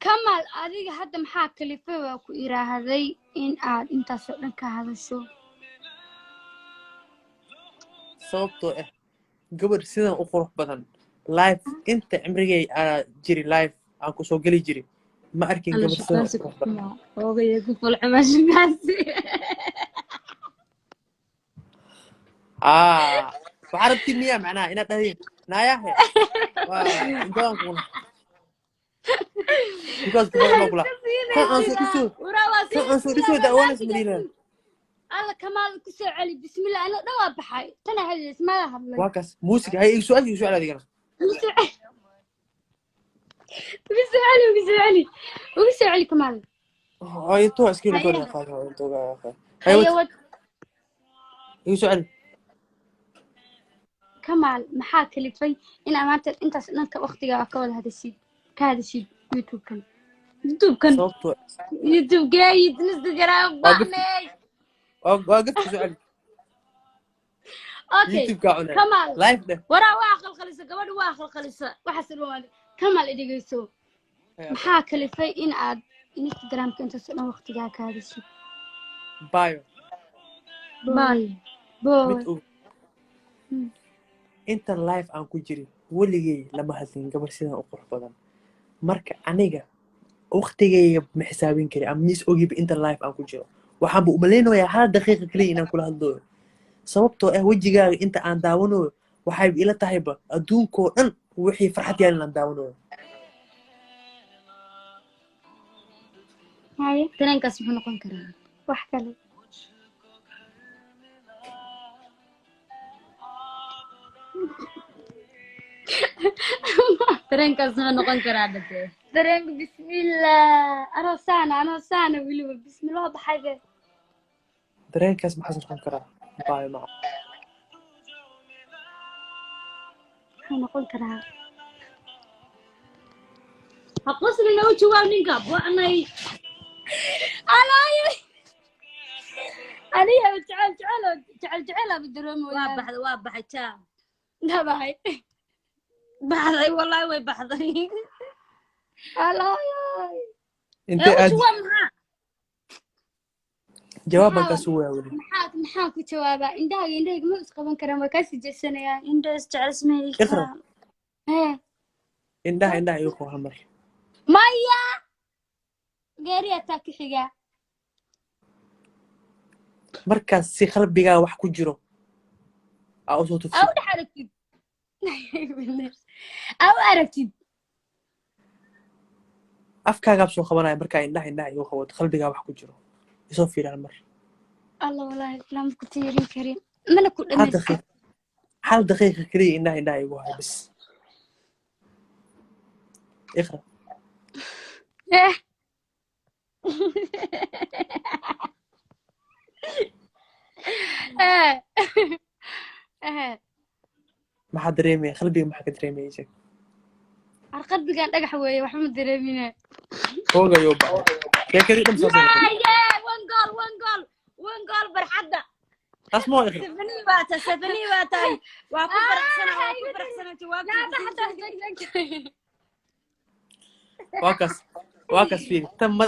كمال أديك حتى محاك كليفة وكيرا هذي إن آد أنت سؤالك هذا شو sababtoo ah gabar sidan u qurux badan live inta cimrigay jiri live aan ku soo gali jiri ma arkin أنا gabar sidan u شكاسك qurux badan ما هو يقفل عما شكاسي waxaa rabtiin miyaa macnaha inaad dhahdeen naayahe waa indoonkuuna because ma kula kan aan soo dhisoo daawanas madiina الله كمال كسر علي بسم الله أنا دوا بحي تنا هذي اسمها هبلي waa kaas muusiga hay igu su'aal adigana وكسر علي كمال ay to iskiina to dhaqaaqo intoga هيا igu su'aal كمال محاك اللي في إن أمانة أنت سنك وقتك أكول هذا الشيء كهذا الشيء يوتيوب كان sababtoo يوتيوب جاي نزل جرام بعني waa gafka su'aal أوكي youtube ka cunay كمال live ده ورا واخل خليسة قبل واخل خليسة وحسن وانا كمال إدي جيسو محاك اللي في إن عاد إنستغرام كنت سنة وقتك هذا الشيء بايو باي mid og inta live aan ku jirin weligay lama hadlin gabar sidan u qurux badan marka aniga waqtigayga ma xisaabin kari ama mis ogiba inta live aan ku jiro waxaan u maleynayaa hal daqiiqo kaliya inaan kula hadlo sababtoo ah wajigaaga inta aan daawanayo waxay ila tahayba adduunkoo dhan wixii farxad yaalin aan daawanayo هاي ترين كاس محن نقول كرا وحكلي ترين كاس محن نقول كرا بدي درين بسم الله أنا سانة ولو بسم الله بحاجة dareenkaas maxaa noqon karaa baayo ma أنا قلت لها هقص لي لو جواب نينكا وأنا أنا جعل بالدرهم وابح تا لا باي بحضي والله وي بحضي الله intee aad جواب معاه jawaabankaas u waaweli maxaa ku jawaabaa indhahaga ma isqaban karaan waa kaasii jeesanayaan إنت استعل اسمي اقرأ. hee indhaha igu qabo hal mar maya geeriyataa ku xigaa markaas si qalbigaa wax ku jiro aa usoo tufsi au dhex aragtid au aragtid afkaagaab soo qabanaya markaa indhaha igu qabato qalbigaa wax ku jiro isoo fiiri hal mar allah walaahi lama ku tiirin karin mana ku dhamaysta hal daqiiqa kaliya indhaha igu hayo bas اقرأ maxaa dareemaya qalbiga maxaa ka dareemaya sheeg qalbigan dhagax weeye waxba ma dareemine hoogayo ba sheekadii dhan soo one goal barxadda taas moo iqra سفني باتاي واكو فرحسنة جوابك واكس فيه تم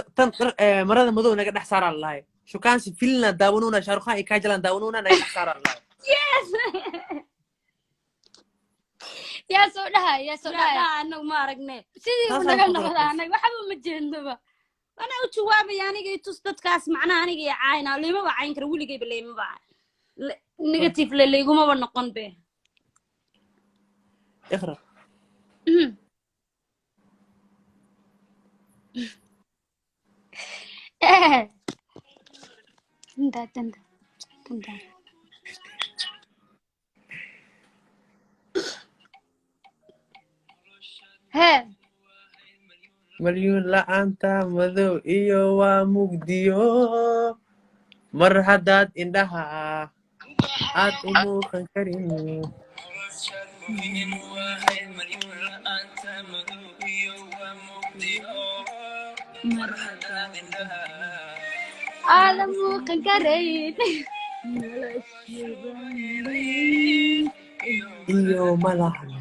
مرة مدو نقدر نحصر على الله شو كان فيلنا داونونا شاروخان إكاجلان داونونا نحصر على الله يا سودها أنا ما رجني سيدي ونقل نقول أنا وحبه مجندبه أنا وجوابي يعني جي تصدق كاس معنا أنا جي عاينا اللي ما بعين كرولي جي باللي ما بعين نيجاتيف اللي يقوم بنقون به اقرأ تندا ها مليون لا أنت مذو إيو ومجديو مر حداد إندها عاد أمو خنكرين عالم خنكرين إيو ملحن